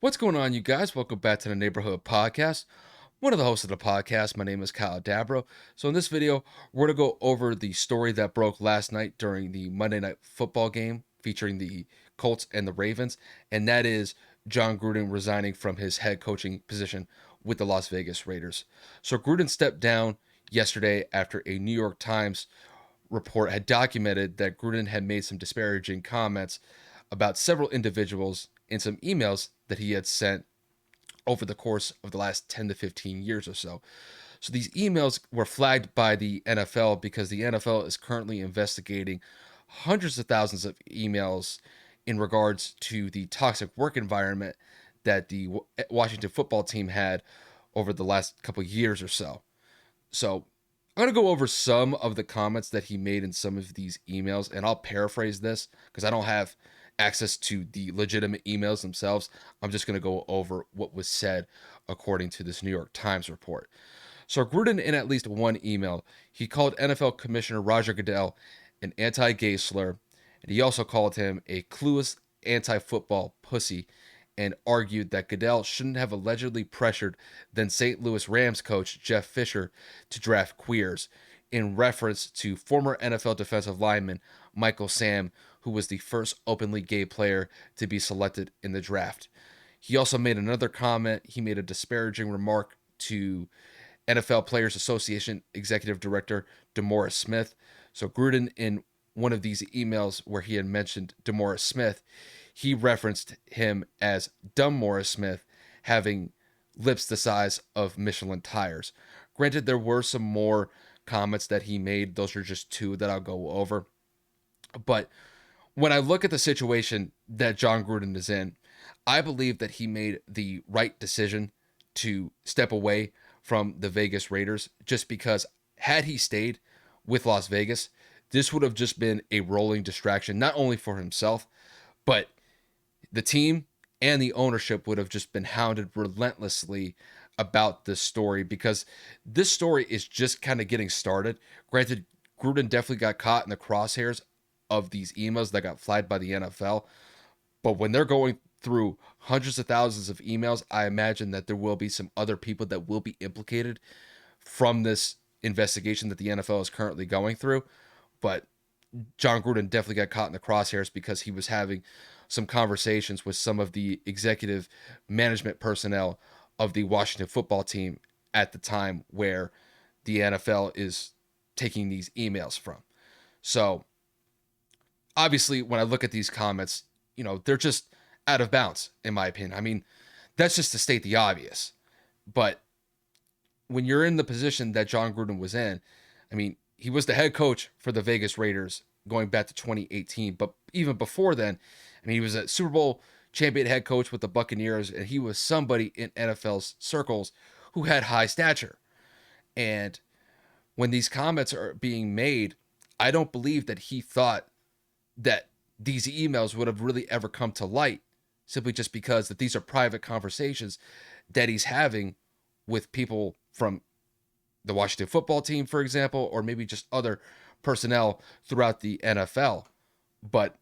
What's going on, you guys? Welcome back to the Neighborhood Podcast. One of the hosts of the podcast, my name is Kyle Dabro. So in this video, we're going to go over the story that broke last night during the Monday Night Football game featuring the Colts and the Ravens, and that is Jon Gruden resigning from his head coaching position with the Las Vegas Raiders. So Gruden stepped down yesterday after a New York Times report had documented that Gruden had made some disparaging comments about several individuals in some emails that he had sent over the course of the last 10 to 15 years or so. So these emails were flagged by the NFL because the NFL is currently investigating hundreds of thousands of emails in regards to the toxic work environment that the Washington football team had over the last couple of years or so. So I'm going to go over some of the comments that he made in some of these emails, and I'll paraphrase this because I don't have access to the legitimate emails themselves. I'm just going to go over what was said according to this New York Times report. So Gruden, in at least one email, he called NFL Commissioner Roger Goodell an anti-gay slur, and he also called him a clueless anti-football pussy, and argued that Goodell shouldn't have allegedly pressured then St. Louis Rams coach Jeff Fisher to draft queers, in reference to former NFL defensive lineman Michael Sam, who was the first openly gay player to be selected in the draft. He also made another comment. He made a disparaging remark to NFL Players Association Executive Director DeMaurice Smith. So Gruden, in one of these emails where he had mentioned DeMaurice Smith, he referenced him as Dumb Morris Smith, having lips the size of Michelin tires. Granted, there were some more comments that he made. Those are just two that I'll go over. But when I look at the situation that Jon Gruden is in, I believe that he made the right decision to step away from the Vegas Raiders, just because had he stayed with Las Vegas, this would have just been a rolling distraction, not only for himself, but the team and the ownership would have just been hounded relentlessly about this story, because this story is just kind of getting started. Granted, Gruden definitely got caught in the crosshairs of these emails that got flagged by the NFL, but when they're going through hundreds of thousands of emails, I imagine that there will be some other people that will be implicated from this investigation that the NFL is currently going through. But Jon Gruden definitely got caught in the crosshairs because he was having some conversations with some of the executive management personnel of the Washington football team at the time where the NFL is taking these emails from. So obviously, when I look at these comments, they're just out of bounds, in my opinion. I mean, that's just to state the obvious. But when you're in the position that Jon Gruden was in, I mean, he was the head coach for the Vegas Raiders going back to 2018. But even before then, I mean, he was a Super Bowl champion head coach with the Buccaneers, and he was somebody in NFL's circles who had high stature. And when these comments are being made, I don't believe that he thought that these emails would have really ever come to light, simply just because that these are private conversations that he's having with people from the Washington football team, for example, or maybe just other personnel throughout the NFL. But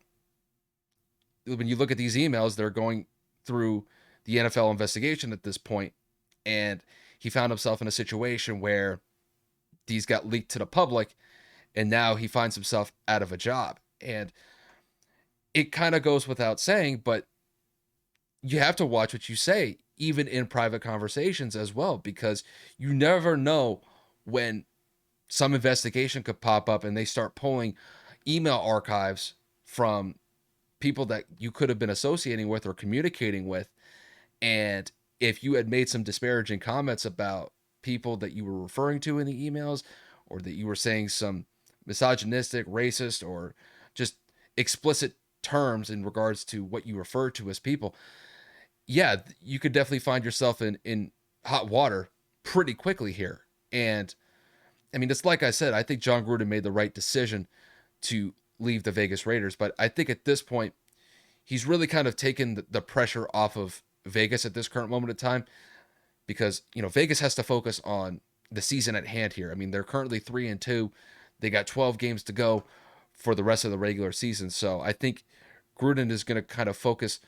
when you look at these emails, they're going through the NFL investigation at this point, and he found himself in a situation where these got leaked to the public, and now he finds himself out of a job. And it kind of goes without saying, but you have to watch what you say, even in private conversations as well, because you never know when some investigation could pop up and they start pulling email archives from people that you could have been associating with or communicating with. And if you had made some disparaging comments about people that you were referring to in the emails, or that you were saying some misogynistic, racist, or just explicit terms in regards to what you refer to as people, yeah, you could definitely find yourself in hot water pretty quickly here. And I mean, it's like I said, I think Jon Gruden made the right decision to leave the Vegas Raiders, but I think at this point, he's really kind of taken the pressure off of Vegas at this current moment of time, because, Vegas has to focus on the season at hand here. I mean, they're currently 3-2. They got 12 games to go for the rest of the regular season. So I think Gruden is going to kind of focus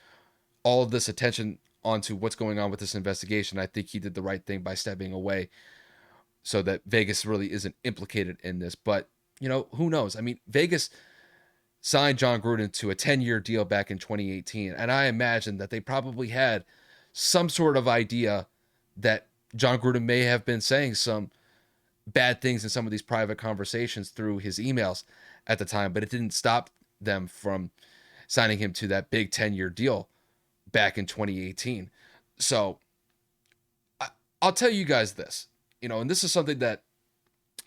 all of this attention onto what's going on with this investigation. I think he did the right thing by stepping away so that Vegas really isn't implicated in this. But, who knows? I mean, Vegas signed Jon Gruden to a 10-year deal back in 2018. And I imagine that they probably had some sort of idea that Jon Gruden may have been saying some bad things in some of these private conversations through his emails at the time, but it didn't stop them from signing him to that big 10-year deal back in 2018. So I'll tell you guys this, and this is something that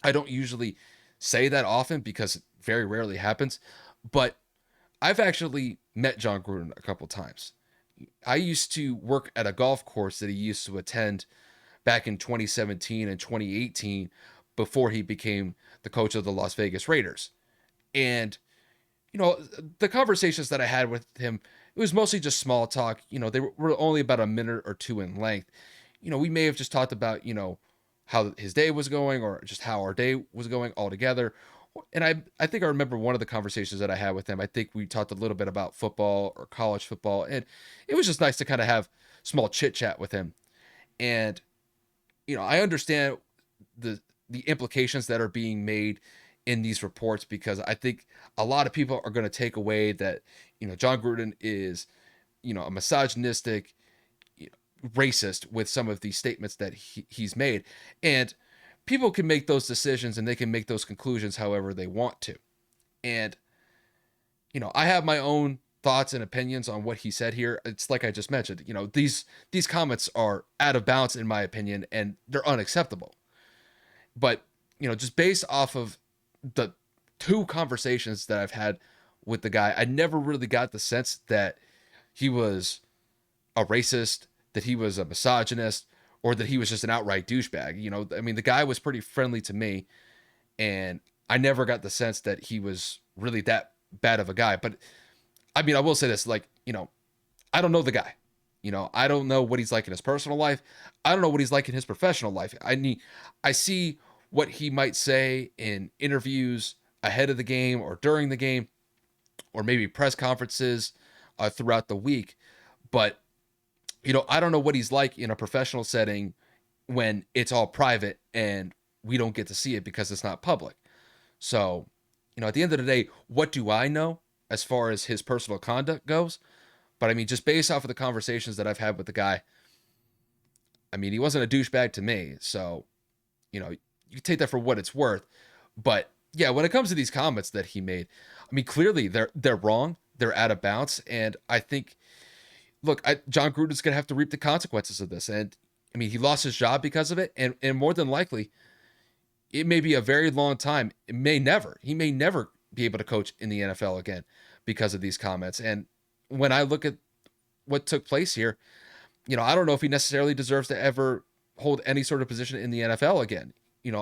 I don't usually say that often because it very rarely happens, but I've actually met Jon Gruden a couple times. I used to work at a golf course that he used to attend back in 2017 and 2018 before he became the coach of the Las Vegas Raiders. And, the conversations that I had with him, it was mostly just small talk. They were only about a minute or two in length. We may have just talked about, how his day was going or just how our day was going all together. And I think I remember one of the conversations that I had with him. I think we talked a little bit about football or college football. And it was just nice to kind of have small chit chat with him. And, I understand the implications that are being made in these reports, because I think a lot of people are going to take away that, Jon Gruden is, a misogynistic, racist with some of these statements that he's made. And people can make those decisions and they can make those conclusions however they want to. And, I have my own thoughts and opinions on what he said here. It's like I just mentioned, these comments are out of bounds in my opinion, and they're unacceptable. But, just based off of the two conversations that I've had with the guy, I never really got the sense that he was a racist, that he was a misogynist, or that he was just an outright douchebag. I mean, the guy was pretty friendly to me, and I never got the sense that he was really that bad of a guy. But I mean, I will say this, like, I don't know the guy. I don't know what he's like in his personal life. I don't know what he's like in his professional life. I see what he might say in interviews ahead of the game or during the game, or maybe press conferences throughout the week. But, I don't know what he's like in a professional setting when it's all private and we don't get to see it because it's not public. So, at the end of the day, what do I know as far as his personal conduct goes? But I mean, just based off of the conversations that I've had with the guy, I mean, he wasn't a douchebag to me. So, you take that for what it's worth. But yeah, when it comes to these comments that he made, I mean, clearly they're wrong. They're out of bounds. And I think, look, Jon Gruden's going to have to reap the consequences of this. And I mean, he lost his job because of it. And more than likely, it may be a very long time. He may never be able to coach in the NFL again because of these comments. And when I look at what took place here, I don't know if he necessarily deserves to ever hold any sort of position in the NFL again.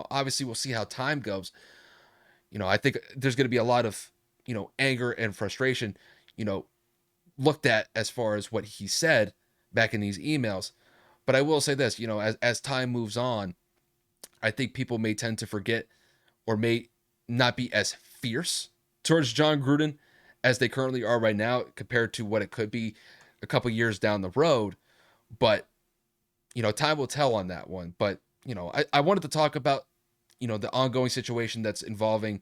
Obviously we'll see how time goes. I think there's going to be a lot of, anger and frustration, looked at as far as what he said back in these emails. But I will say this, as time moves on, I think people may tend to forget or may not be as fierce towards Jon Gruden as they currently are right now compared to what it could be a couple years down the road. But, time will tell on that one. But, I wanted to talk about, the ongoing situation that's involving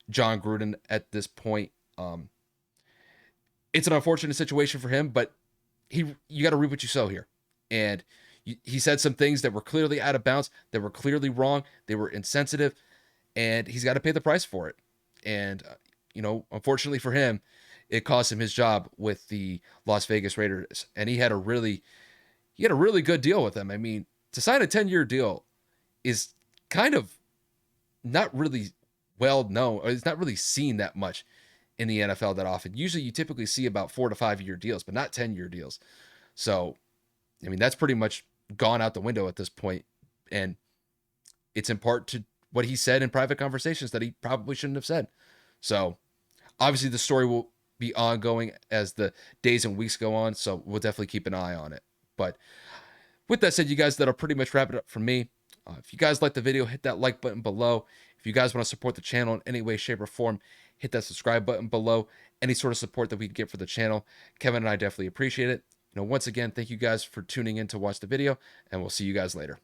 Jon Gruden at this point. It's an unfortunate situation for him, but you got to reap what you sow here. And he said some things that were clearly out of bounds, that were clearly wrong, they were insensitive, and he's got to pay the price for it. And, unfortunately for him, it cost him his job with the Las Vegas Raiders. And he had a really good deal with them. I mean, to sign a 10-year deal is kind of not really well known, or it's not really seen that much in the NFL that often. Usually you typically see about 4 to 5 year deals, but not 10-year deals. So, I mean, that's pretty much gone out the window at this point. And it's in part to what he said in private conversations that he probably shouldn't have said. So obviously the story will be ongoing as the days and weeks go on. So we'll definitely keep an eye on it. But with that said, you guys, that'll pretty much wrap it up for me. If you guys like the video, hit that like button below. If you guys want to support the channel in any way, shape, or form, hit that subscribe button below. Any sort of support that we can get for the channel, Kevin and I definitely appreciate it. Once again, thank you guys for tuning in to watch the video, and we'll see you guys later.